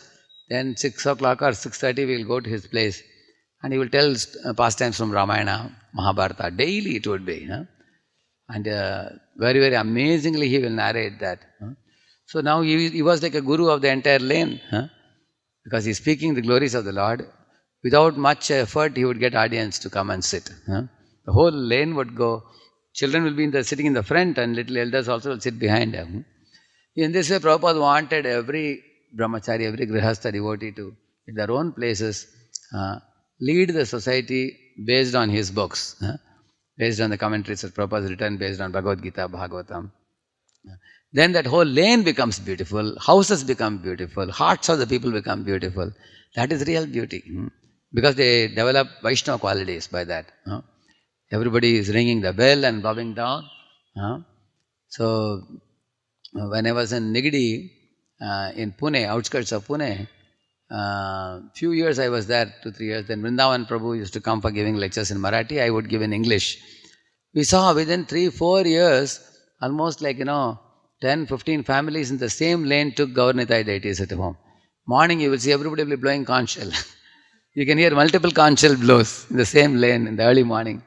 S1: then 6 o'clock or 6:30 we will go to his place and he will tell pastimes from Ramayana, Mahabharata. Daily it would be. And very, very amazingly he will narrate that. So now he was like a guru of the entire lane. Because he's speaking the glories of the Lord. Without much effort, he would get audience to come and sit. The whole lane would go. Children will be sitting in the front and little elders also will sit behind him. In this way, Prabhupada wanted every brahmachari, every grihastha devotee to, in their own places, lead the society based on his books, based on the commentaries that Prabhupada has written, based on Bhagavad Gita, Bhagavatam. Then that whole lane becomes beautiful, houses become beautiful, hearts of the people become beautiful. That is real beauty. Because they develop Vaishnava qualities by that. Everybody is ringing the bell and bowing down. So, when I was in Nigdi, in Pune, outskirts of Pune, few years I was there, 2-3 years. Then Vrindavan Prabhu used to come for giving lectures in Marathi. I would give in English. We saw within 3-4 years, almost like 10-15 families in the same lane took Gaurnitai deities at home. Morning you will see everybody will be blowing conch shell. You can hear multiple conch shell blows in the same lane in the early morning.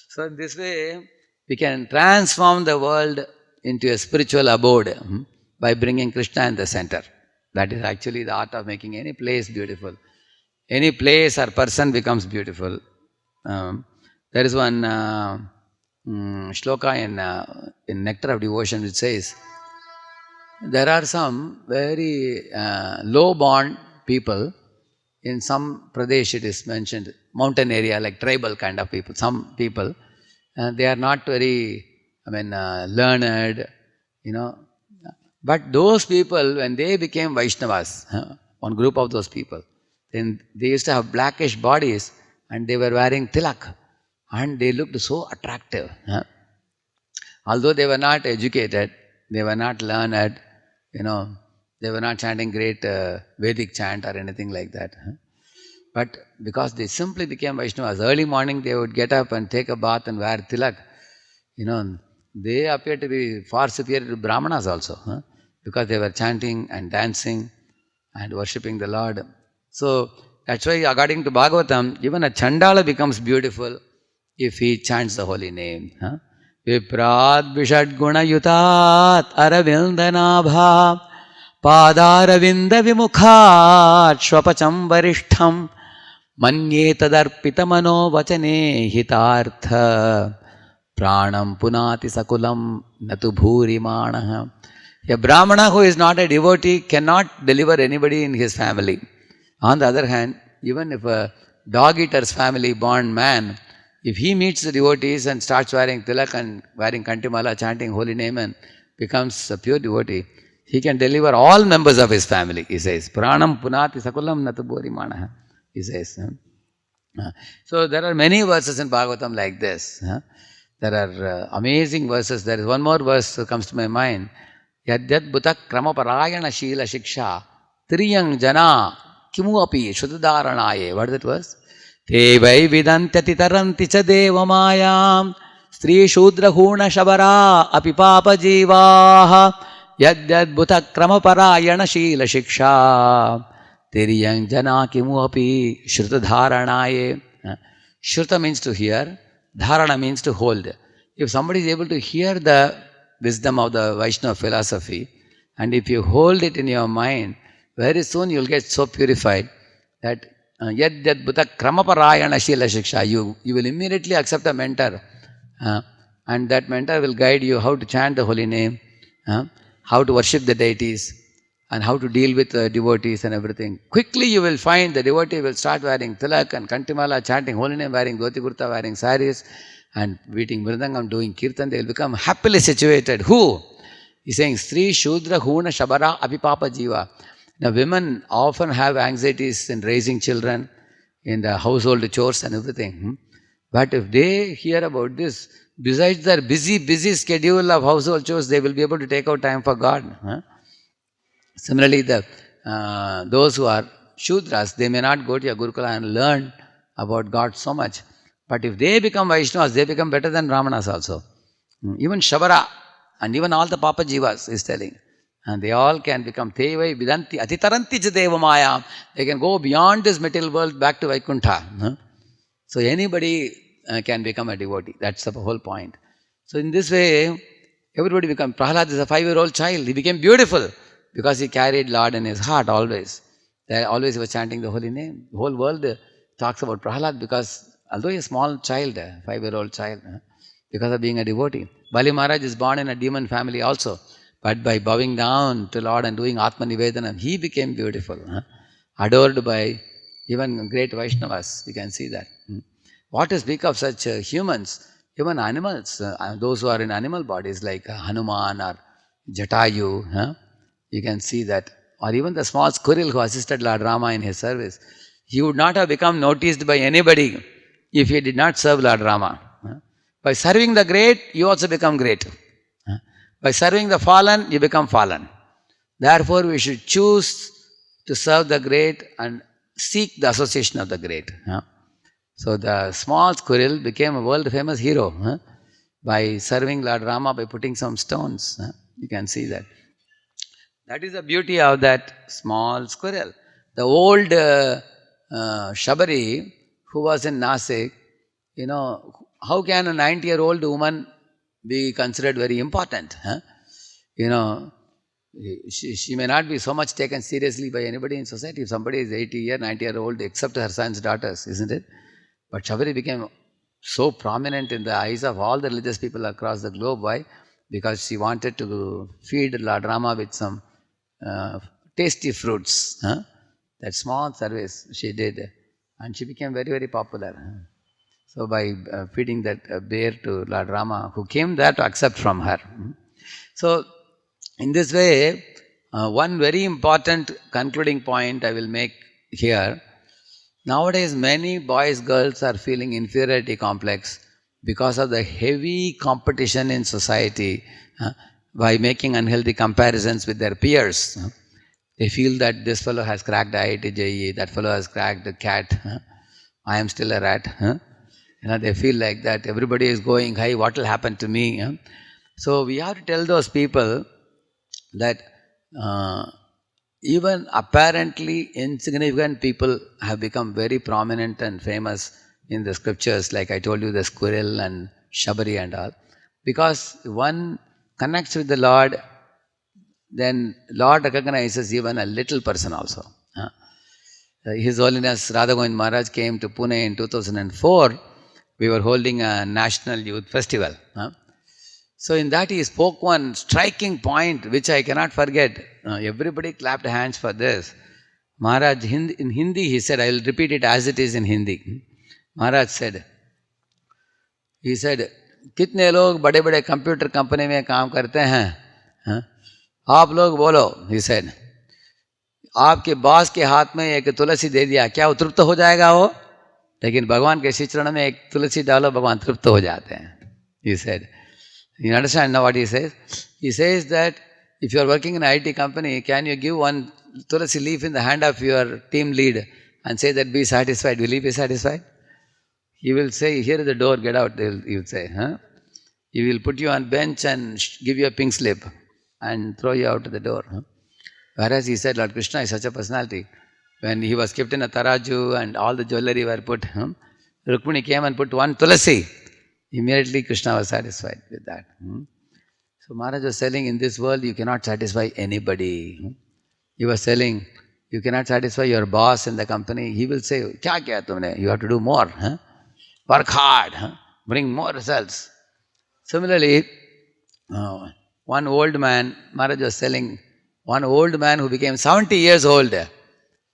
S1: So in this way, we can transform the world into a spiritual abode by bringing Krishna in the center. That is actually the art of making any place beautiful. Any place or person becomes beautiful. There is one shloka in Nectar of Devotion which says, there are some very low-born people in some Pradesh, it is mentioned, mountain area, like tribal kind of people. Some people, they are not very, learned, But those people, when they became Vaishnavas, one group of those people, then they used to have blackish bodies and they were wearing tilak and they looked so attractive. Although they were not educated, they were not learned, they were not chanting great Vedic chant or anything like that. But because they simply became Vaishnavas, early morning they would get up and take a bath and wear tilak. They appear to be far superior to Brahmanas also, because they were chanting and dancing and worshipping the Lord. So that's why according to Bhagavatam, even a Chandala becomes beautiful if he chants the holy name. Viprad Vishad Gunayutat Aravindanabha Padaravinda Vimukhat Shvapacham Varishtham Manye Tadarpita Mano Vachane Hitartha Pranam Punati Sakulam Natu Bhurimanaha. A Brahmana who is not a devotee cannot deliver anybody in his family. On the other hand, even if a dog-eater's family born man, if he meets the devotees and starts wearing tilak and wearing kantimala, chanting holy name and becomes a pure devotee, he can deliver all members of his family, he says. Pranam punati sakulam natubori manaha, he says. So there are many verses in Bhagavatam like this. There are amazing verses. There is one more verse that comes to my mind. Yadyad bhuta krama parayana shila shiksha triyang jana kimu api shuddharanaye. What is that verse? Te vai vidantyati taranti cha deva mayam stri shudra huna shabara api papa jivaha yadyad bhuta krama parayana shila shiksha triyang jana kimu api shuddharanaye. Shruta means to hear, dharana means to hold. If somebody is able to hear the wisdom of the Vaishnava philosophy, and if you hold it in your mind, very soon you will get so purified that yad buddha kramaparayana shila shiksha, you will immediately accept a mentor. And that mentor will guide you how to chant the holy name, how to worship the deities, and how to deal with devotees and everything. Quickly you will find the devotee will start wearing tilak and kantimala, chanting holy name, wearing dhoti kurta, wearing saris, and beating mridangam, doing kirtan. They will become happily situated. Who? He's saying, Sri Shudra Huna Shabara Abhipapa Jiva. Now women often have anxieties in raising children, in the household chores and everything. But if they hear about this, besides their busy schedule of household chores, they will be able to take out time for God. Similarly, those who are Shudras, they may not go to a Gurukula and learn about God so much. But if they become Vaishnavas, they become better than Brahmanas also. Even Shabara and even all the Papa Jivas is telling. And they all can become Tevai Vidanti Atitaranti Jadeva Maya. They can go beyond this material world back to Vaikuntha. So anybody can become a devotee. That's the whole point. So in this way, everybody become. Prahlad is a 5-year-old child. He became beautiful because he carried Lord in his heart always. Always he was chanting the holy name. The whole world talks about Prahlad because although he is a small child, 5-year-old child, because of being a devotee. Bali Maharaj is born in a demon family also. But by bowing down to Lord and doing Atma Nivedanam, he became beautiful. Adored by even great Vaishnavas. We can see that. What to speak of such humans, even animals, those who are in animal bodies like Hanuman or Jatayu, you can see that. Or even the small squirrel who assisted Lord Rama in his service. He would not have become noticed by anybody if he did not serve Lord Rama. By serving the great, you also become great. By serving the fallen, you become fallen. Therefore, we should choose to serve the great and seek the association of the great. So the small squirrel became a world famous hero by serving Lord Rama by putting some stones. You can see that. That is the beauty of that small squirrel. The old Shabari who was in Nasik, how can a 90-year-old woman be considered very important? She may not be so much taken seriously by anybody in society. If somebody is 80-year, 90-year-old, except her son's daughters, isn't it? But Shabari became so prominent in the eyes of all the religious people across the globe. Why? Because she wanted to feed Lord Rama with some tasty fruits. That small service she did. And she became very, very popular. So by feeding that bear to Lord Rama, who came there to accept from her. So in this way, one very important concluding point I will make here. Nowadays, many boys, girls are feeling inferiority complex because of the heavy competition in society by making unhealthy comparisons with their peers. They feel that this fellow has cracked IIT JEE, that fellow has cracked the CAT, I am still a rat. They feel like that. Everybody is going high, what will happen to me? So we have to tell those people that even apparently insignificant people have become very prominent and famous in the scriptures, like I told you, the squirrel and Shabari and all. Because one connects with the Lord, then Lord recognizes even a little person also. His Holiness Radha Govind Maharaj came to Pune in 2004. We were holding a national youth festival. So in that he spoke one striking point which I cannot forget. Everybody clapped hands for this. Maharaj, in Hindi he said, I will repeat it as it is in Hindi. Maharaj said, कितने लोग बड़े बड़े computer company में काम करते हैं? आप लोग बोलो, he said. आपके बॉस के हाथ में एक तुलसी दे दिया, क्या वो तृप्त हो जाएगा वो? लेकिन भगवान के श्री चरण में एक तुलसी डालो, भगवान तृप्त हो जाते हैं. He said. You understand now what he says? He says that if you are working in an IT company, can you give one tulasi leaf in the hand of your team lead and say that be satisfied? Will he be satisfied? He will say, here is the door, get out. He will say, He will put you on bench and give you a pink slip and throw you out of the door. Whereas he said, Lord Krishna is such a personality. When he was kept in a taraju and all the jewelry were put, Rukmini came and put one tulasi. Immediately Krishna was satisfied with that. So Maharaj was telling, in this world you cannot satisfy anybody. He was telling, you cannot satisfy your boss in the company. He will say, kya kiya tumne? You have to do more. Work hard. Bring more results. Similarly, one old man, Maharaj was telling, one old man who became 70 years old,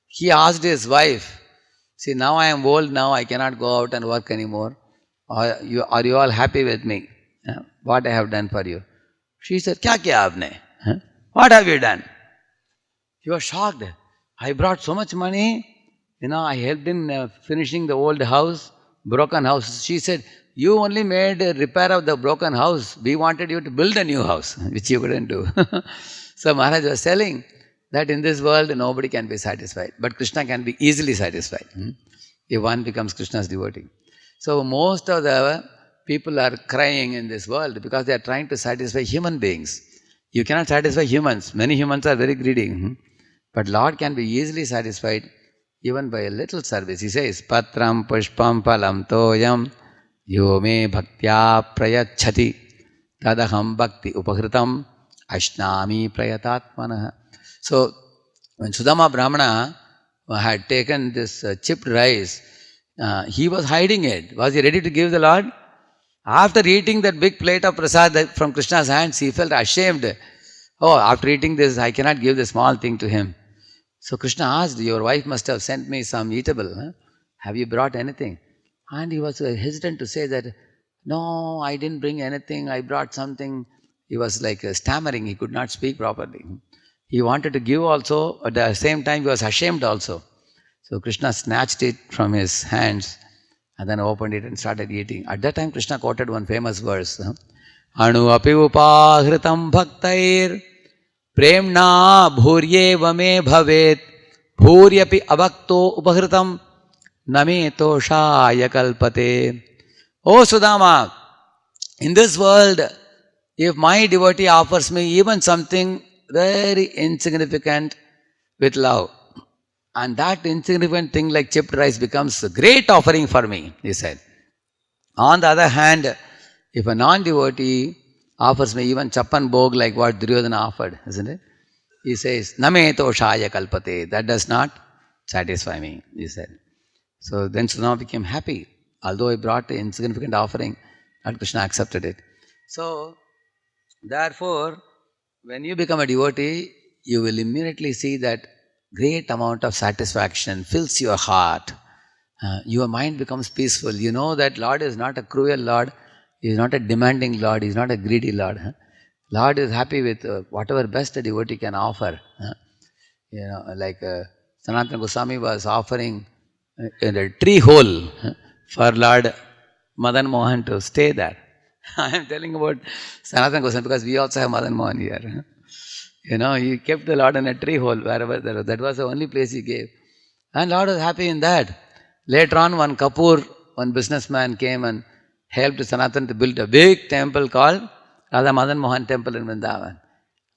S1: he asked his wife, see, now I am old, now I cannot go out and work anymore. Are you all happy with me? What I have done for you? She said, kya kiya aapne? What have you done? He was shocked. I brought so much money. I helped in finishing the old house, broken house. She said, you only made a repair of the broken house. We wanted you to build a new house, which you couldn't do. So Maharaj was telling that in this world, nobody can be satisfied. But Krishna can be easily satisfied if one becomes Krishna's devotee. So most of the people are crying in this world because they are trying to satisfy human beings. You cannot satisfy humans. Many humans are very greedy. But Lord can be easily satisfied even by a little service. He says, Patram pushpam phalam toyam yo me bhaktya prayachati tadaham bhakti upahritam ashnami prayatatmanah. So, when Sudama Brahmana had taken this chipped rice, he was hiding it. Was he ready to give the Lord? After eating that big plate of prasad from Krishna's hands, he felt ashamed. Oh, after eating this, I cannot give the small thing to him. So Krishna asked, your wife must have sent me some eatable. Have you brought anything? And he was hesitant to say that, no, I didn't bring anything, I brought something. He was like stammering, he could not speak properly. He wanted to give also, at the same time he was ashamed also. So Krishna snatched it from his hands and then opened it and started eating. At that time Krishna quoted one famous verse. Anu api upahritam bhaktair premna bhuryeva me bhavet bhuryapi abhakto upahritam name toshaya kalpate. Oh Sudama, in this world, if my devotee offers me even something very insignificant with love, and that insignificant thing like chipped rice becomes a great offering for me, he said. On the other hand, if a non-devotee offers me even chappan bhog like what Duryodhana offered, isn't it? He says, Name toshaya kalpate. That does not satisfy me, he said. So then Sudama became happy. Although he brought an insignificant offering, Lord Krishna accepted it. So, therefore, when you become a devotee, you will immediately see that great amount of satisfaction fills your heart. Your mind becomes peaceful. You know that Lord is not a cruel Lord. He is not a demanding Lord. He is not a greedy Lord. Lord is happy with whatever best a devotee can offer. Like Sanatana Goswami was offering a tree hole for Lord Madan Mohan to stay there. I am telling about Sanatana Goswami because we also have Madan Mohan here. He kept the Lord in a tree hole wherever there was. That was the only place he gave. And Lord was happy in that. Later on, one businessman came and helped Sanatana to build a big temple called Radha Madan Mohan Temple in Vrindavan.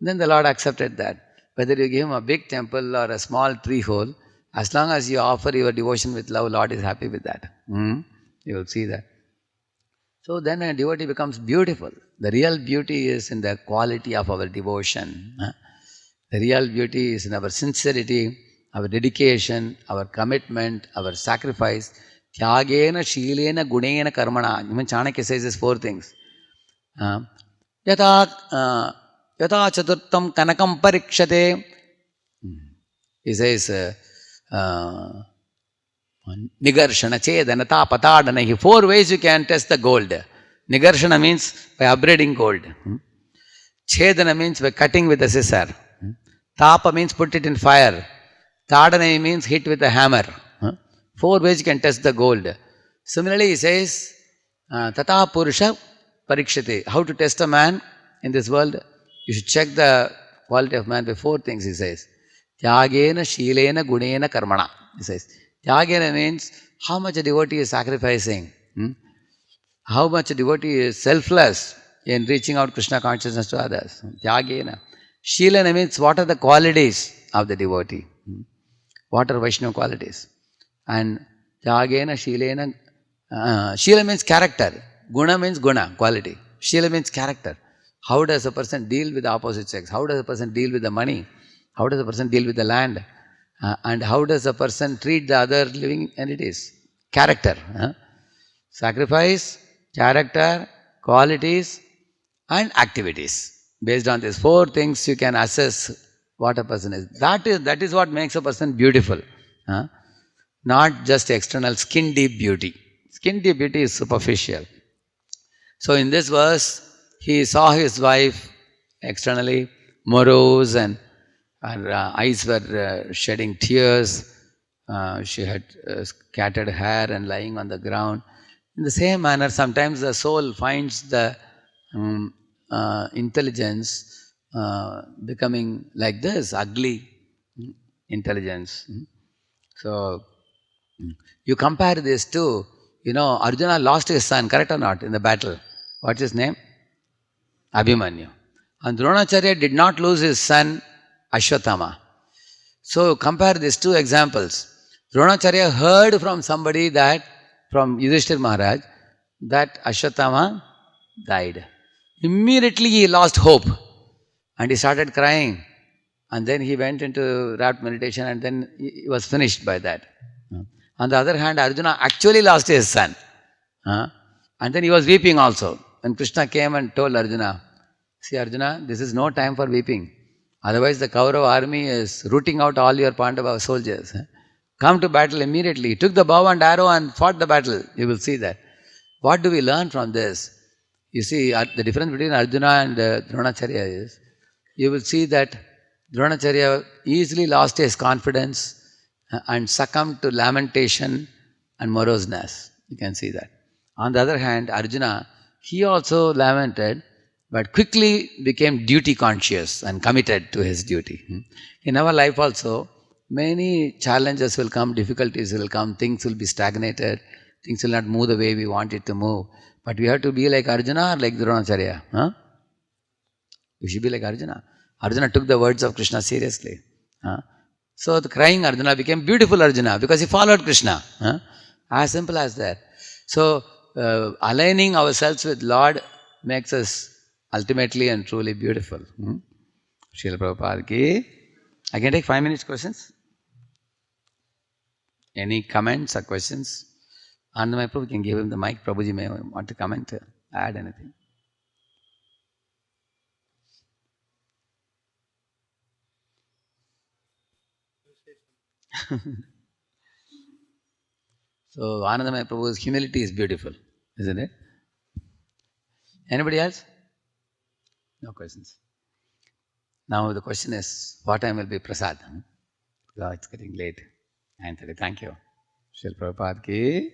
S1: Then the Lord accepted that. Whether you give him a big temple or a small tree hole, as long as you offer your devotion with love, Lord is happy with that. You will see that. So then a devotee becomes beautiful. The real beauty is in the quality of our devotion. The real beauty is in our sincerity, our dedication, our commitment, our sacrifice. Tyagena, shilena, gunena, karmana. Even Chanakya says these 4 things. Yata chaturtam kanakam parikshate. He says, Nigarshana, Chedana, Tapatadana. 4 ways you can test the gold. Nigarshana means by upbraiding gold. Chedana means by cutting with a scissor. Tapa means put it in fire. Tadana means hit with a hammer. 4 ways you can test the gold. Similarly, he says, Tata Purusha Parikshate. How to test a man in this world? You should check the quality of man by 4 things, he says. Tyagena, Shilena, Gunena, Karmana. He says. Tyagena means how much a devotee is sacrificing. How much a devotee is selfless in reaching out Krishna consciousness to others. Tyagena. Shilena means what are the qualities of the devotee. What are Vaishnava qualities? And Tyagena, Shilena, Shila means character. Guna means guna, quality. Shila means character. How does a person deal with the opposite sex? How does a person deal with the money? How does a person deal with the land? And how does a person treat the other living entities? Character. Sacrifice, character, qualities, and activities. Based on these four things, you can assess what a person is. That is what makes a person beautiful. Not just external skin deep beauty. Skin deep beauty is superficial. So in this verse, he saw his wife externally morose and her eyes were shedding tears. She had scattered hair and lying on the ground. In the same manner, sometimes the soul finds the intelligence becoming like this, ugly intelligence. So you compare this to, Arjuna lost his son, correct or not, in the battle. What's his name? Abhimanyu. And Dronacharya did not lose his son, Ashwatthama. So compare these two examples. Dronacharya heard from somebody from Yudhishthir Maharaj, that Ashwatthama died. Immediately he lost hope and he started crying. And then he went into rapt meditation and then he was finished by that. On the other hand, Arjuna actually lost his son. And then he was weeping also. When Krishna came and told Arjuna, see Arjuna, this is no time for weeping. Otherwise the Kaurava army is rooting out all your Pandava soldiers. Come to battle immediately. He took the bow and arrow and fought the battle. You will see that. What do we learn from this? You see, the difference between Arjuna and Dronacharya is, you will see that Dronacharya easily lost his confidence and succumbed to lamentation and moroseness. You can see that. On the other hand, Arjuna, he also lamented, but quickly became duty conscious and committed to his duty. In our life also, many challenges will come, difficulties will come, things will be stagnated, things will not move the way we want it to move. But we have to be like Arjuna or like Dronacharya. We should be like Arjuna. Arjuna took the words of Krishna seriously. So the crying Arjuna became beautiful Arjuna because he followed Krishna. As simple as that. So aligning ourselves with Lord makes us ultimately and truly beautiful. Srila Prabhupada ki. I can take 5 minutes questions. Any comments or questions? Anandamaya Prabhu, can give him the mic. Prabhuji may want to comment, add anything. So Anandamaya Prabhu's humility is beautiful, isn't it? Anybody else? No questions. Now the question is, what time will be prasad? It's getting late. 9:30. Thank you. Srila Prabhupada ki.